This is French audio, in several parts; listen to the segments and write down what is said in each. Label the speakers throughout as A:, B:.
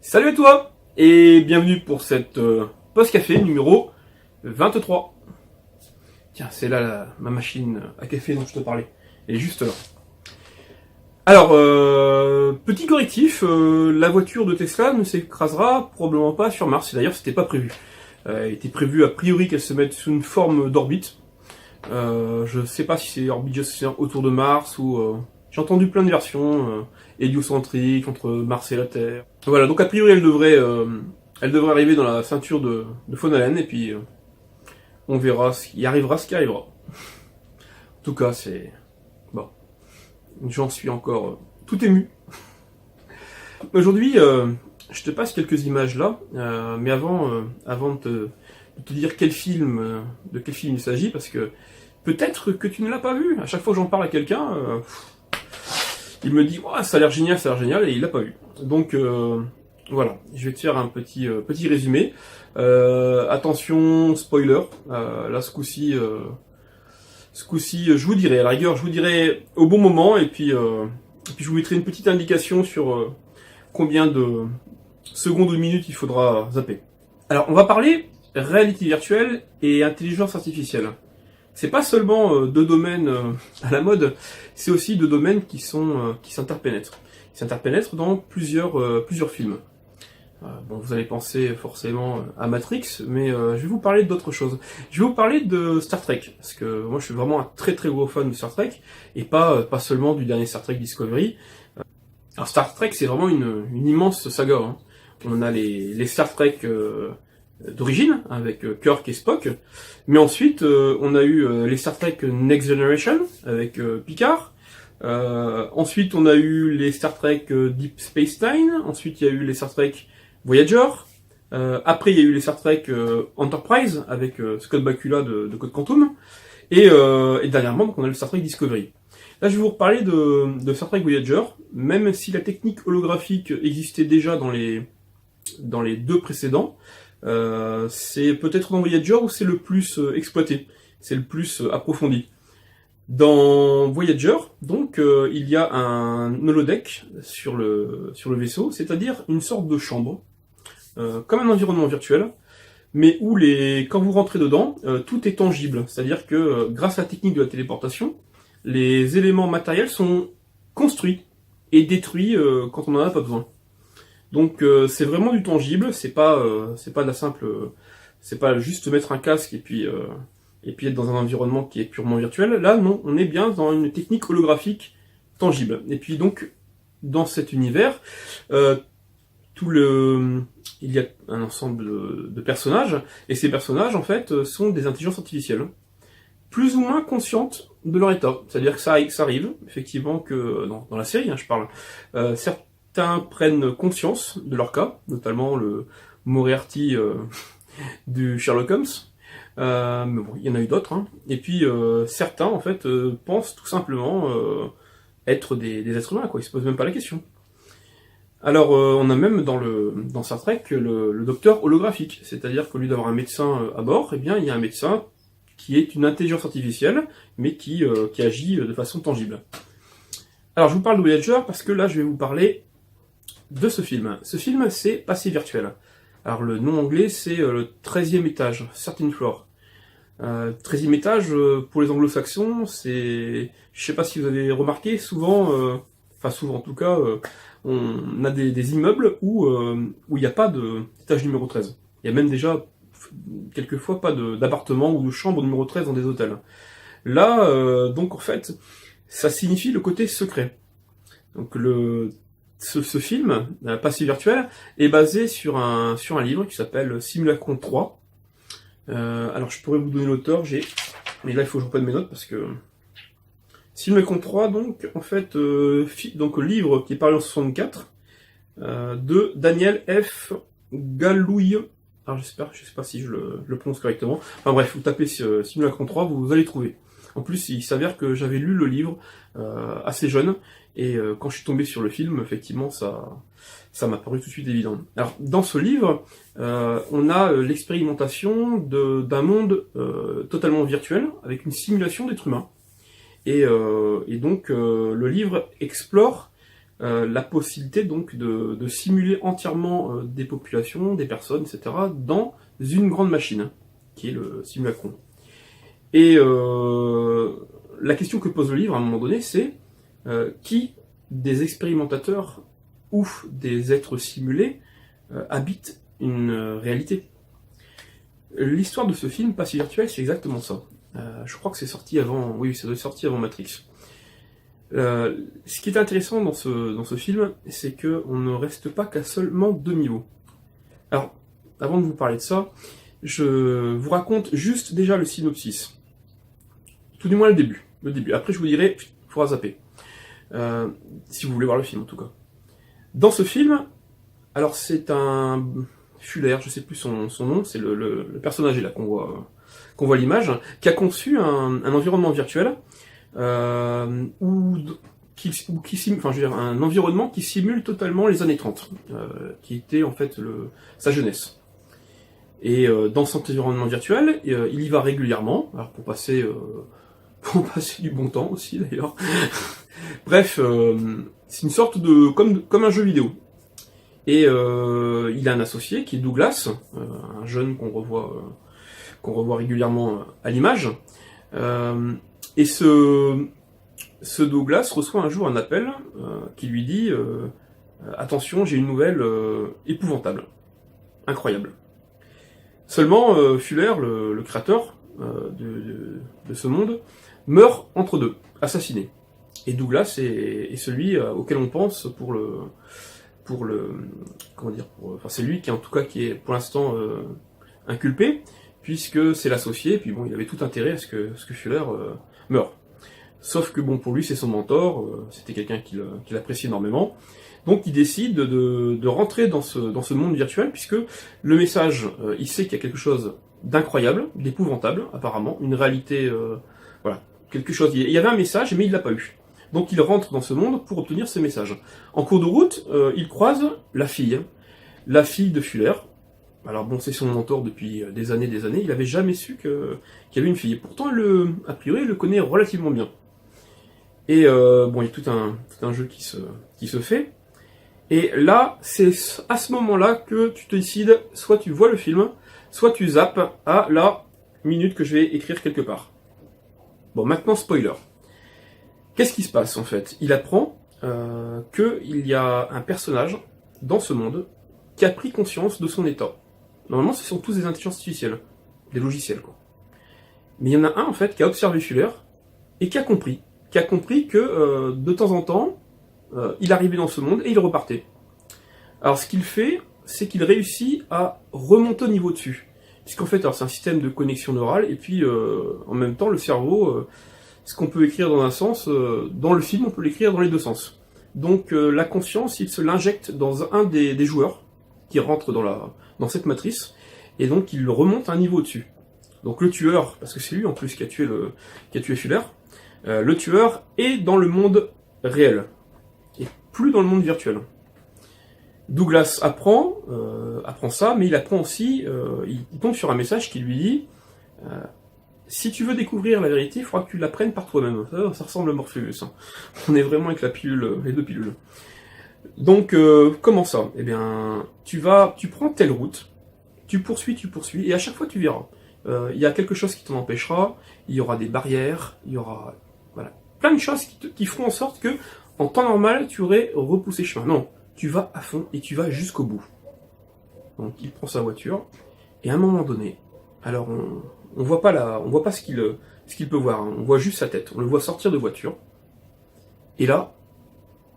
A: Salut à toi et bienvenue pour cette pause café numéro 23. Tiens, c'est là ma machine à café dont je te parlais. Elle est juste là. Alors, petit correctif, la voiture de Tesla ne s'écrasera probablement pas sur Mars. D'ailleurs, c'était pas prévu. Il était prévu a priori qu'elle se mette sous une forme d'orbite. Je sais pas si c'est orbite juste autour de Mars ou... J'ai entendu plein de versions, héliocentriques, entre Mars et la Terre. Voilà, donc a priori elle devrait arriver dans la ceinture de Von Allen, et puis on verra ce qui arrivera. En tout cas, c'est... Bon, j'en suis encore tout ému. Aujourd'hui, je te passe quelques images là, mais avant de te dire de quel film il s'agit, parce que peut-être que tu ne l'as pas vu. À chaque fois que j'en parle à quelqu'un... il me dit oh, ça a l'air génial, et il l'a pas vu. Donc voilà, je vais te faire un petit résumé. Attention, spoiler. Là, ce coup-ci, je vous dirai. À la rigueur, je vous dirai au bon moment, et puis je vous mettrai une petite indication sur combien de secondes ou de minutes il faudra zapper. Alors, on va parler réalité virtuelle et intelligence artificielle. C'est pas seulement deux domaines à la mode, c'est aussi deux domaines qui s'interpénètrent. Ils s'interpénètrent dans plusieurs films. Bon, vous allez penser forcément à Matrix, mais je vais vous parler d'autre chose. Je vais vous parler de Star Trek, parce que moi je suis vraiment un très très gros fan de Star Trek, et pas seulement du dernier Star Trek Discovery. Alors Star Trek, c'est vraiment une immense saga. Hein. On a les Star Trek... d'origine, avec Kirk et Spock, mais ensuite on a eu les Star Trek Next Generation, avec Picard, ensuite on a eu les Star Trek Deep Space Nine, ensuite il y a eu les Star Trek Voyager, après il y a eu les Star Trek Enterprise, avec Scott Bakula de Code Quantum, et dernièrement donc, on a le Star Trek Discovery. Là je vais vous reparler de Star Trek Voyager, même si la technique holographique existait déjà dans les deux précédents. C'est peut-être dans Voyager où c'est le plus exploité, c'est le plus approfondi. Dans Voyager, donc, il y a un holodeck sur le vaisseau, c'est-à-dire une sorte de chambre, comme un environnement virtuel, mais où quand vous rentrez dedans, tout est tangible. C'est-à-dire que grâce à la technique de la téléportation, les éléments matériels sont construits et détruits quand on n'en a pas besoin. Donc c'est vraiment du tangible, c'est pas de la simple, c'est pas juste mettre un casque et puis être dans un environnement qui est purement virtuel. Là non, on est bien dans une technique holographique tangible. Et puis donc dans cet univers, il y a un ensemble de personnages, et ces personnages en fait sont des intelligences artificielles, plus ou moins conscientes de leur état. C'est-à-dire que ça arrive effectivement que dans la série, hein, je parle, certains prennent conscience de leur cas, notamment le Moriarty du Sherlock Holmes, mais bon, il y en a eu d'autres, hein. Et puis certains en fait pensent tout simplement être des êtres humains, quoi. Ils se posent même pas la question. Alors on a même dans Star Trek le docteur holographique, c'est-à-dire qu'au lieu d'avoir un médecin à bord, eh bien il y a un médecin qui est une intelligence artificielle, mais qui agit de façon tangible. Alors je vous parle de Voyager parce que là je vais vous parler de ce film. Ce film, c'est Passé virtuel. Alors le nom anglais, c'est le 13e étage, 13th floor. 13e étage, pour les anglo-saxons, c'est... Je sais pas si vous avez remarqué, souvent en tout cas, on a des immeubles où il n'y a pas d'étage numéro 13. Il y a même déjà, quelquefois, pas d'appartement ou de chambre numéro 13 dans des hôtels. Là, donc en fait, ça signifie le côté secret. Donc ce film, Passé virtuel, est basé sur un livre qui s'appelle Simulacron 3. Alors je pourrais vous donner l'auteur, mais là il faut que je reprenne mes notes parce que... Simulacron 3, donc, en fait, donc livre qui est paru en 64, de Daniel F. Galouille. Alors je sais pas si je le prononce correctement. Enfin bref, vous tapez Simulacron 3, vous allez trouver. En plus, il s'avère que j'avais lu le livre assez jeune, et quand je suis tombé sur le film, effectivement, ça m'a paru tout de suite évident. Alors, dans ce livre, on a l'expérimentation d'un monde totalement virtuel, avec une simulation d'êtres humains. Et donc, le livre explore la possibilité donc de simuler entièrement des populations, des personnes, etc. dans une grande machine, qui est le simulacron. Et la question que pose le livre à un moment donné, c'est qui des expérimentateurs ou des êtres simulés habitent une réalité. L'histoire de ce film, Passé virtuel, c'est exactement ça. Je crois que c'est sorti avant, oui, ça doit être sorti avant Matrix. Ce qui est intéressant dans ce film, c'est qu'on ne reste pas qu'à seulement 2 niveaux. Alors, avant de vous parler de ça, je vous raconte juste déjà le synopsis. Tout du moins le début. Après, je vous dirai, il faudra zapper. Si vous voulez voir le film, en tout cas. Dans ce film, alors c'est un Fuller, je sais plus son nom, c'est le personnage là qu'on voit l'image, qui a conçu un environnement virtuel un environnement qui simule totalement les années 30, qui était en fait sa jeunesse. Et dans cet environnement virtuel, il y va régulièrement, alors pour passer du bon temps aussi d'ailleurs. Bref, c'est une sorte de comme un jeu vidéo. Et il a un associé qui est Douglas, un jeune qu'on revoit régulièrement à l'image. Et ce Douglas reçoit un jour un appel qui lui dit attention, j'ai une nouvelle épouvantable, incroyable. Seulement, Fuller, le créateur de ce monde, meurt entre deux, assassiné. Et Douglas est celui auquel on pense c'est lui qui en tout cas qui est pour l'instant inculpé, puisque c'est l'associé, et puis bon, il avait tout intérêt à ce que Fuller meure. Sauf que bon, pour lui, c'est son mentor, c'était quelqu'un qu'il apprécie énormément. Donc il décide de rentrer dans ce monde virtuel, puisque le message, il sait qu'il y a quelque chose d'incroyable, d'épouvantable, apparemment, une réalité, quelque chose. Il y avait un message, mais il l'a pas eu. Donc il rentre dans ce monde pour obtenir ce message. En cours de route, il croise la fille de Fuller. Alors bon, c'est son mentor depuis des années, il avait jamais su qu'il y avait une fille. Pourtant, a priori, il le connaît relativement bien. Et il y a tout un jeu qui se fait. Et là, c'est à ce moment-là que tu te décides, soit tu vois le film, soit tu zappes à la minute que je vais écrire quelque part. Bon, maintenant, spoiler. Qu'est-ce qui se passe, en fait? Il apprend qu'il y a un personnage dans ce monde qui a pris conscience de son état. Normalement, ce sont tous des intelligences artificielles, des logiciels, quoi. Mais il y en a un, en fait, qui a observé Fuller et qui a compris que, de temps en temps, il arrivait dans ce monde et il repartait. Alors, ce qu'il fait, c'est qu'il réussit à remonter au niveau dessus. Puisqu'en fait, c'est un système de connexion neurale, et puis, en même temps, le cerveau, ce qu'on peut écrire dans un sens, dans le film, on peut l'écrire dans les deux sens. Donc, la conscience, il se l'injecte dans un des joueurs qui rentre dans cette matrice, et donc il remonte un niveau au-dessus. Donc le tueur, parce que c'est lui en plus qui a tué Fuller, le tueur est dans le monde réel, et plus dans le monde virtuel. Douglas apprend ça, mais il apprend aussi, il tombe sur un message qui lui dit si tu veux découvrir la vérité, il faudra que tu l'apprennes par toi-même. Ça ressemble à Morpheus. Hein. On est vraiment avec les deux pilules. Donc, comment ça? Eh bien, tu prends telle route, tu poursuis, et à chaque fois tu verras. Il y a quelque chose qui t'en empêchera, il y aura des barrières, il y aura plein de choses qui feront en sorte que, en temps normal, tu aurais repoussé chemin. Non, tu vas à fond et tu vas jusqu'au bout. Donc, il prend sa voiture, et à un moment donné, alors on voit pas ce qu'il peut voir, hein. On voit juste sa tête, on le voit sortir de voiture, et là,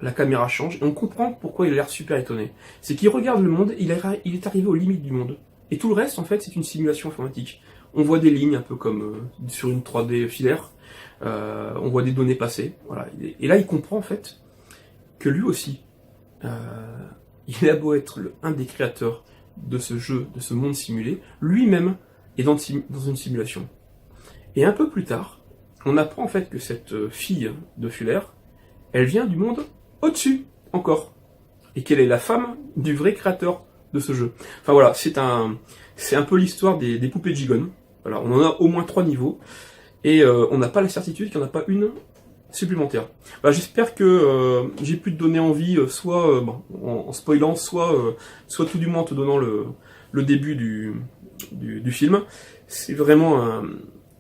A: la caméra change, et on comprend pourquoi il a l'air super étonné. C'est qu'il regarde le monde, il est arrivé aux limites du monde. Et tout le reste, en fait, c'est une simulation informatique. On voit des lignes, un peu comme sur une 3D filaire, on voit des données passer, voilà. Et là, il comprend, en fait, que lui aussi, il a beau être un des créateurs de ce jeu, de ce monde simulé, lui-même est dans une simulation. Et un peu plus tard, on apprend, en fait, que cette fille de Fuller, elle vient du monde au-dessus, encore. Et qu'elle est la femme du vrai créateur de ce jeu. Enfin voilà, c'est un peu l'histoire des poupées de Gigon. Voilà, on en a au moins 3 niveaux. Et on n'a pas la certitude qu'il n'y en a pas une supplémentaires. Bah, j'espère que j'ai pu te donner envie, soit en spoilant, soit tout du moins en te donnant le début du film. C'est vraiment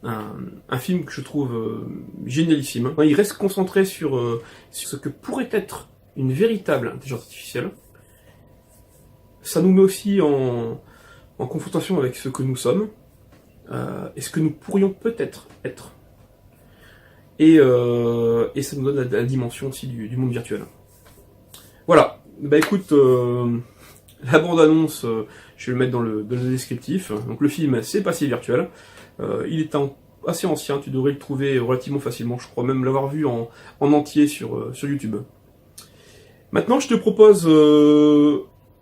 A: un film que je trouve génialissime. Il reste concentré sur ce que pourrait être une véritable intelligence artificielle. Ça nous met aussi en confrontation avec ce que nous sommes, et ce que nous pourrions peut-être être. Et ça nous donne la dimension aussi du monde virtuel. Voilà, bah écoute, la bande-annonce, je vais le mettre dans le descriptif. Donc le film, c'est Passé virtuel. Il est assez ancien, tu devrais le trouver relativement facilement, je crois même l'avoir vu en entier sur YouTube. Maintenant, je te propose...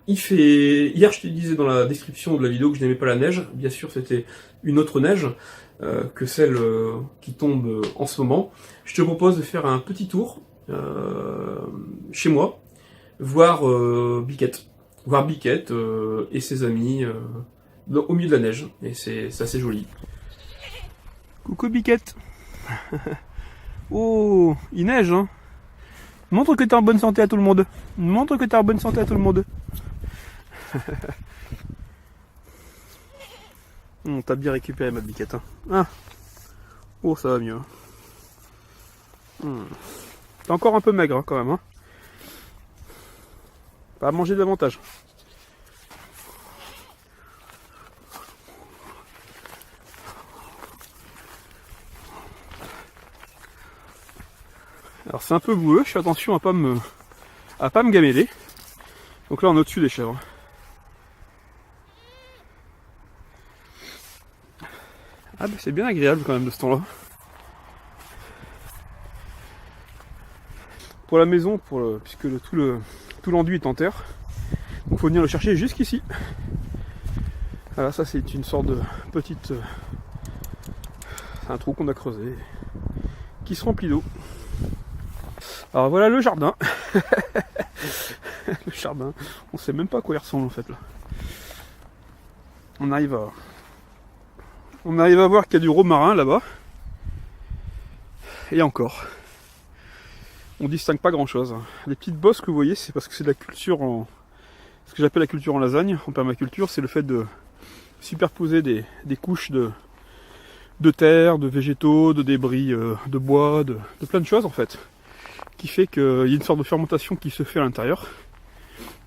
A: Hier, je te disais dans la description de la vidéo que je n'aimais pas la neige. Bien sûr, c'était une autre neige que celle qui tombe en ce moment. Je te propose de faire un petit tour chez moi, voir Biquette. Voir Biquette et ses amis au milieu de la neige. Et c'est assez joli. Coucou Biquette. Oh, il neige, hein. Montre que t'es en bonne santé à tout le monde. Montre que t'es en bonne santé à tout le monde. T'as bien récupéré ma Biquette. Hein. Ah. Oh, ça va mieux. T'es encore un peu maigre hein, quand même. Hein. Pas à manger davantage. Alors c'est un peu boueux, je fais attention à pas me gameler. Donc là on est au-dessus des chèvres. Ah bah c'est bien agréable quand même de ce temps-là. Pour la maison, puisque tout l'enduit est en terre, donc faut venir le chercher jusqu'ici. Voilà, ça c'est une sorte de petite... un trou qu'on a creusé, qui se remplit d'eau. Alors voilà le jardin. Le jardin, on sait même pas à quoi il ressemble en fait là. On arrive à voir qu'il y a du romarin là-bas. Et encore. On distingue pas grand chose. Les petites bosses que vous voyez, c'est parce que c'est de la culture ce que j'appelle la culture en lasagne, en permaculture, c'est le fait de superposer des couches de terre, de végétaux, de débris, de bois, de plein de choses en fait. Qui fait qu'il y a une sorte de fermentation qui se fait à l'intérieur,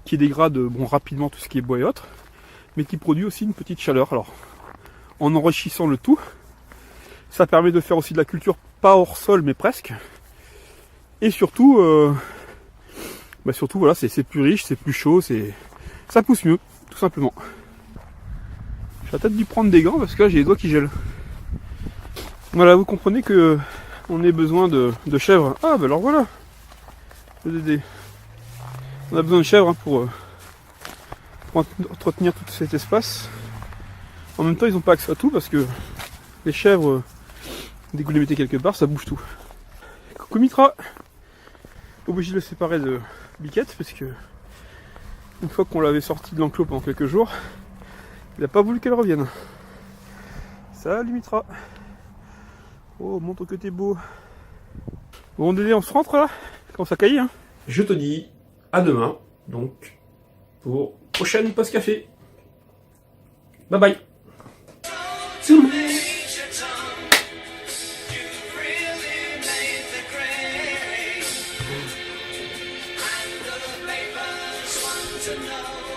A: qui dégrade rapidement tout ce qui est bois et autres, mais qui produit aussi une petite chaleur. Alors, en enrichissant le tout, ça permet de faire aussi de la culture pas hors sol, mais presque. Et surtout, voilà, c'est plus riche, c'est plus chaud, ça pousse mieux, tout simplement. J'ai peut-être dû prendre des gants parce que là j'ai les doigts qui gèlent. Voilà, vous comprenez que on ait besoin de chèvres. Ah bah alors voilà. On a besoin de chèvres hein, pour entretenir tout cet espace. En même temps ils n'ont pas accès à tout parce que les chèvres, dès que vous les mettez quelque part, ça bouge tout. Coucou Mitra. Obligé de le séparer de Biquette parce que une fois qu'on l'avait sorti de l'enclos pendant quelques jours, il n'a pas voulu qu'elle revienne. Salut Mitra. Oh, montre que t'es beau. Bon Dédé, on se rentre là? Comment ça caille hein? Je te dis à demain, donc, pour prochaine pause café. Bye bye. To know